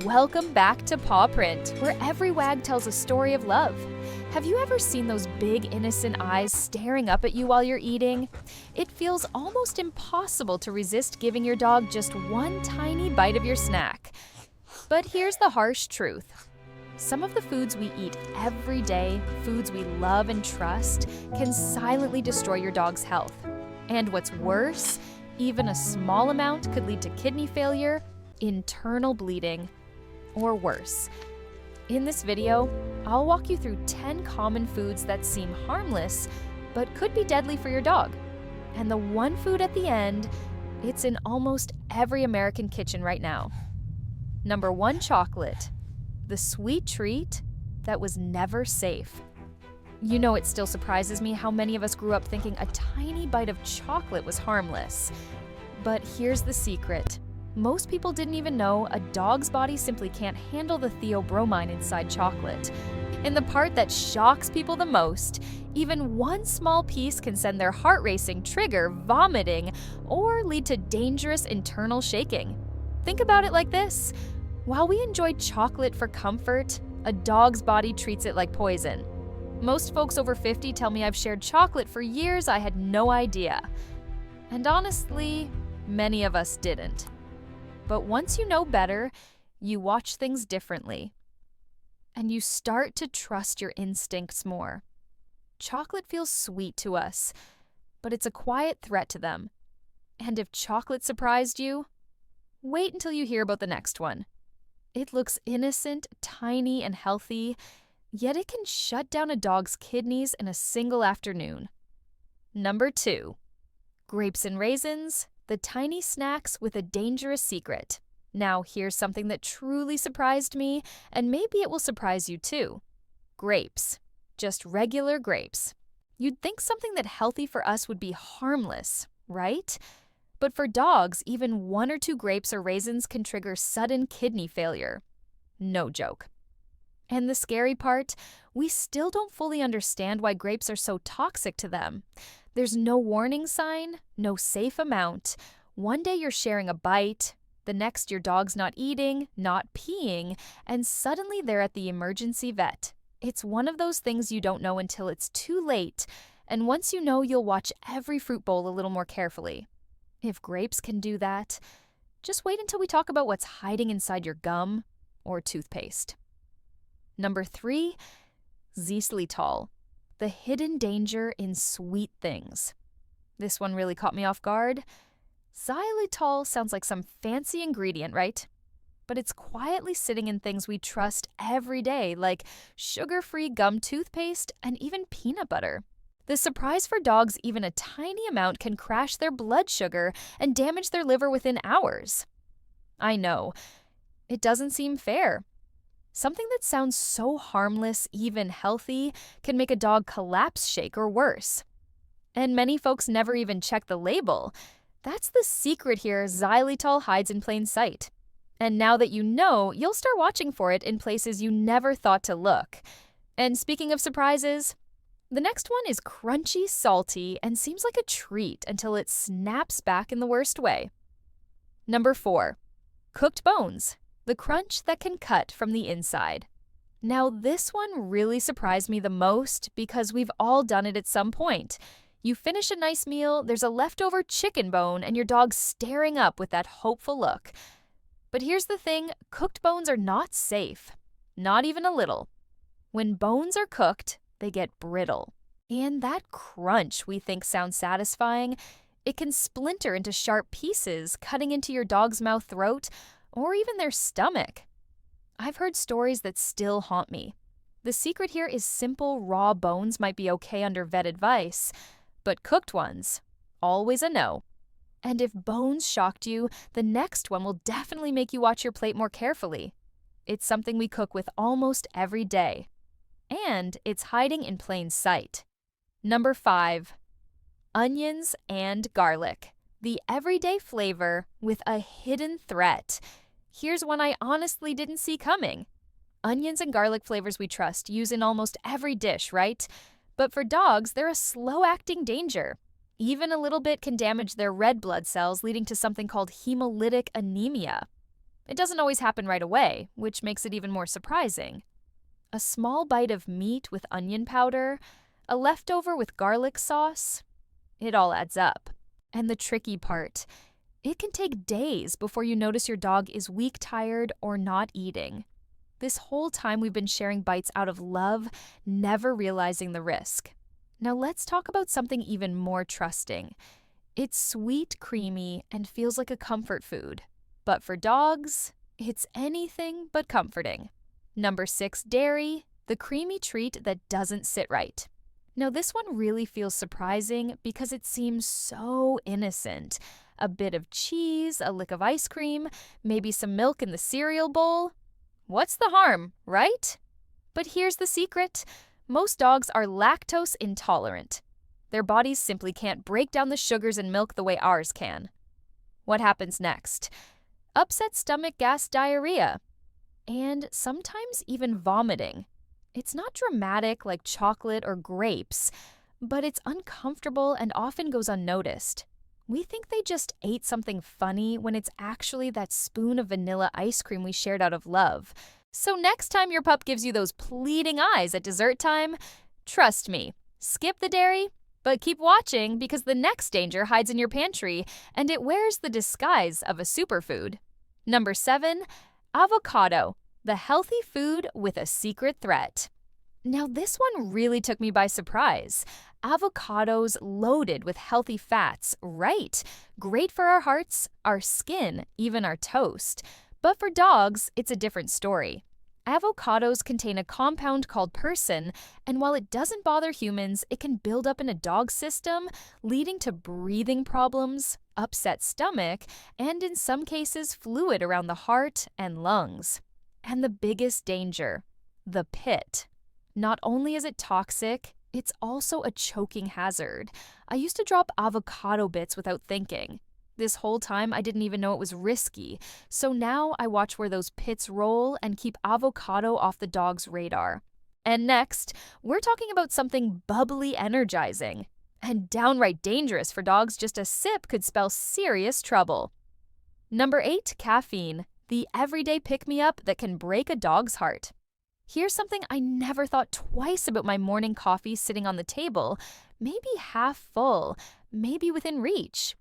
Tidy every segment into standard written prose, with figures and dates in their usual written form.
Welcome back to Paw Print, where every wag tells a story of love. Have you ever seen those big, innocent eyes staring up at you while you're eating? It feels almost impossible to resist giving your dog just one tiny bite of your snack. But here's the harsh truth. Some of the foods we eat every day, foods we love and trust, can silently destroy your dog's health. And what's worse, even a small amount could lead to kidney failure, internal bleeding, or worse. In this video, I'll walk you through 10 common foods that seem harmless, but could be deadly for your dog. And the one food at the end, it's in almost every American kitchen right now. Number 1, chocolate. The sweet treat that was never safe. You know, it still surprises me how many of us grew up thinking a tiny bite of chocolate was harmless. But here's the secret. Most people didn't even know a dog's body simply can't handle the theobromine inside chocolate. And the part that shocks people the most, even one small piece can send their heart racing, trigger vomiting, or lead to dangerous internal shaking. Think about it like this. While we enjoy chocolate for comfort, a dog's body treats it like poison. Most folks over 50 tell me I've shared chocolate for years I had no idea. And honestly, many of us didn't. But once you know better, you watch things differently. And you start to trust your instincts more. Chocolate feels sweet to us, but it's a quiet threat to them. And if chocolate surprised you, wait until you hear about the next one. It looks innocent, tiny, and healthy, yet it can shut down a dog's kidneys in a single afternoon. Number 2, grapes and raisins, the tiny snacks with a dangerous secret. Now, here's something that truly surprised me, and maybe it will surprise you too. Grapes. Just regular grapes. You'd think something that healthy for us would be harmless, right? But for dogs, even 1 or 2 grapes or raisins can trigger sudden kidney failure. No joke. And the scary part, we still don't fully understand why grapes are so toxic to them. There's no warning sign, no safe amount. One day you're sharing a bite, the next your dog's not eating, not peeing, and suddenly they're at the emergency vet. It's one of those things you don't know until it's too late, and once you know, you'll watch every fruit bowl a little more carefully. If grapes can do that, just wait until we talk about what's hiding inside your gum or toothpaste. Number 3, xylitol, the hidden danger in sweet things. This one really caught me off guard. Xylitol sounds like some fancy ingredient, right? But it's quietly sitting in things we trust every day, like sugar-free gum toothpaste and even peanut butter. The surprise for dogs, even a tiny amount can crash their blood sugar and damage their liver within hours. I know, it doesn't seem fair. Something that sounds so harmless, even healthy, can make a dog collapse, shake, or worse. And many folks never even check the label. That's the secret here. Xylitol hides in plain sight. And now that you know, you'll start watching for it in places you never thought to look. And speaking of surprises, the next one is crunchy, salty, and seems like a treat until it snaps back in the worst way. Number 4, cooked bones. The crunch that can cut from the inside. Now, this one really surprised me the most because we've all done it at some point. You finish a nice meal, there's a leftover chicken bone, and your dog's staring up with that hopeful look. But here's the thing, cooked bones are not safe. Not even a little. When bones are cooked, they get brittle. And that crunch we think sounds satisfying, it can splinter into sharp pieces, cutting into your dog's mouth, throat, or even their stomach. I've heard stories that still haunt me. The secret here is simple raw bones might be okay under vet advice, but cooked ones, always a no. And if bones shocked you, the next one will definitely make you watch your plate more carefully. It's something we cook with almost every day. And it's hiding in plain sight. Number 5, onions and garlic. The everyday flavor with a hidden threat. Here's one I honestly didn't see coming. Onions and garlic flavors we trust, use in almost every dish, right? But for dogs, they're a slow-acting danger. Even a little bit can damage their red blood cells, leading to something called hemolytic anemia. It doesn't always happen right away, which makes it even more surprising. A small bite of meat with onion powder, a leftover with garlic sauce, it all adds up. And the tricky part, it can take days before you notice your dog is weak, tired, or not eating. This whole time we've been sharing bites out of love, never realizing the risk. Now let's talk about something even more trusting. It's sweet, creamy, and feels like a comfort food. But for dogs, it's anything but comforting. Number 6, dairy, the creamy treat that doesn't sit right. Now this one really feels surprising because it seems so innocent. A bit of cheese, a lick of ice cream, maybe some milk in the cereal bowl. What's the harm, right? But here's the secret. Most dogs are lactose intolerant. Their bodies simply can't break down the sugars in milk the way ours can. What happens next? Upset stomach, gas, diarrhea, and sometimes even vomiting. It's not dramatic like chocolate or grapes, but it's uncomfortable and often goes unnoticed. We think they just ate something funny when it's actually that spoon of vanilla ice cream we shared out of love. So next time your pup gives you those pleading eyes at dessert time, trust me, skip the dairy, but keep watching because the next danger hides in your pantry and it wears the disguise of a superfood. Number 7, avocado, the healthy food with a secret threat. Now this one really took me by surprise. Avocados loaded with healthy fats, right? Great for our hearts, our skin, even our toast. But for dogs, it's a different story. Avocados contain a compound called persin, and while it doesn't bother humans, it can build up in a dog's system, leading to breathing problems, upset stomach, and in some cases, fluid around the heart and lungs. And the biggest danger, the pit. Not only is it toxic, it's also a choking hazard. I used to drop avocado bits without thinking. This whole time, I didn't even know it was risky. So now I watch where those pits roll and keep avocado off the dog's radar. And next, we're talking about something bubbly energizing and downright dangerous for dogs. Just a sip could spell serious trouble. Number 8, caffeine, the everyday pick-me-up that can break a dog's heart. Here's something I never thought twice about my morning coffee sitting on the table, maybe half full, maybe within reach.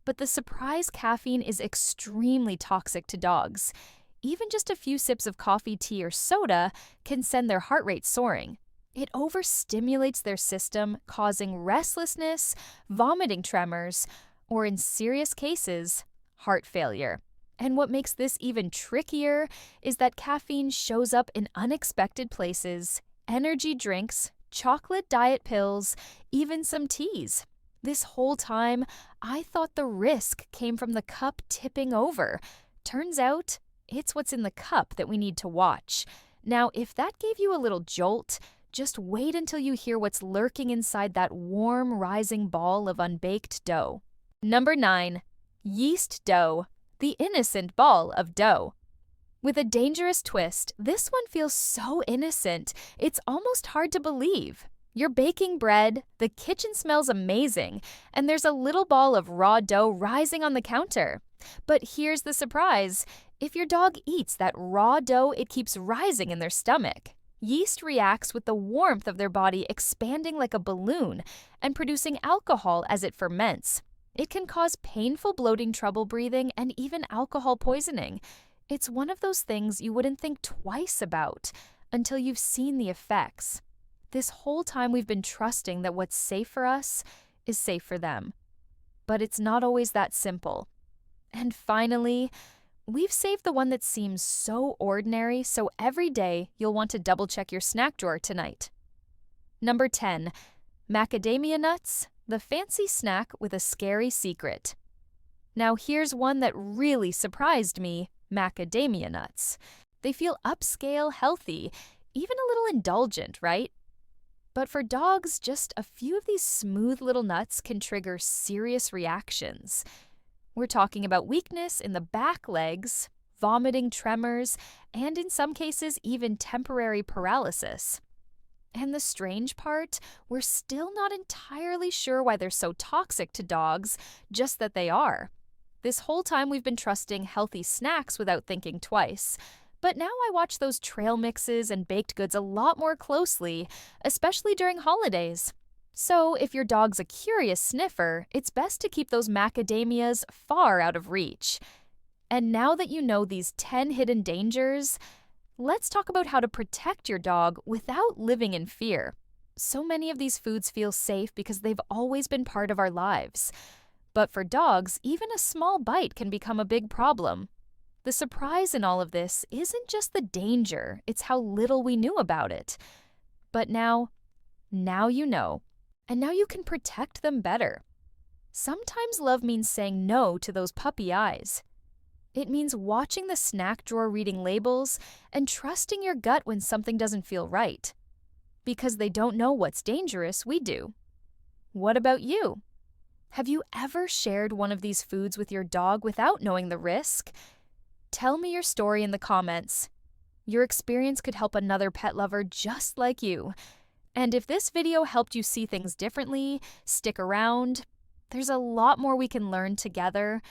But the surprise caffeine is extremely toxic to dogs. Even just a few sips of coffee, tea, or soda can send their heart rate soaring. It overstimulates their system, causing restlessness, vomiting tremors, or in serious cases, heart failure. And what makes this even trickier is that caffeine shows up in unexpected places: energy drinks, chocolate diet pills, even some teas. This whole time, I thought the risk came from the cup tipping over. Turns out, it's what's in the cup that we need to watch. Now, if that gave you a little jolt, just wait until you hear what's lurking inside that warm, rising ball of unbaked dough. Number 9, yeast dough, the innocent ball of dough. With a dangerous twist, this one feels so innocent, it's almost hard to believe. You're baking bread, the kitchen smells amazing, and there's a little ball of raw dough rising on the counter. But here's the surprise. If your dog eats that raw dough, it keeps rising in their stomach. Yeast reacts with the warmth of their body expanding like a balloon and producing alcohol as it ferments. It can cause painful bloating, trouble breathing, and even alcohol poisoning. It's one of those things you wouldn't think twice about until you've seen the effects. This whole time we've been trusting that what's safe for us is safe for them. But it's not always that simple. And finally, we've saved the one that seems so ordinary, so every day you'll want to double-check your snack drawer tonight. Number 10, macadamia nuts, the fancy snack with a scary secret. Now here's one that really surprised me, macadamia nuts. They feel upscale, healthy, even a little indulgent, right? But for dogs, just a few of these smooth little nuts can trigger serious reactions. We're talking about weakness in the back legs, vomiting, tremors, and in some cases, even temporary paralysis. And the strange part, we're still not entirely sure why they're so toxic to dogs, just that they are. This whole time we've been trusting healthy snacks without thinking twice. But now I watch those trail mixes and baked goods a lot more closely, especially during holidays. So, if your dog's a curious sniffer, it's best to keep those macadamias far out of reach. And now that you know these 10 hidden dangers, let's talk about how to protect your dog without living in fear. So many of these foods feel safe because they've always been part of our lives. But for dogs, even a small bite can become a big problem. The surprise in all of this isn't just the danger, it's how little we knew about it. But now you know. And now you can protect them better. Sometimes love means saying no to those puppy eyes. It means watching the snack drawer reading labels and trusting your gut when something doesn't feel right. Because they don't know what's dangerous, we do. What about you? Have you ever shared one of these foods with your dog without knowing the risk? Tell me your story in the comments. Your experience could help another pet lover just like you. And if this video helped you see things differently, stick around. There's a lot more we can learn together.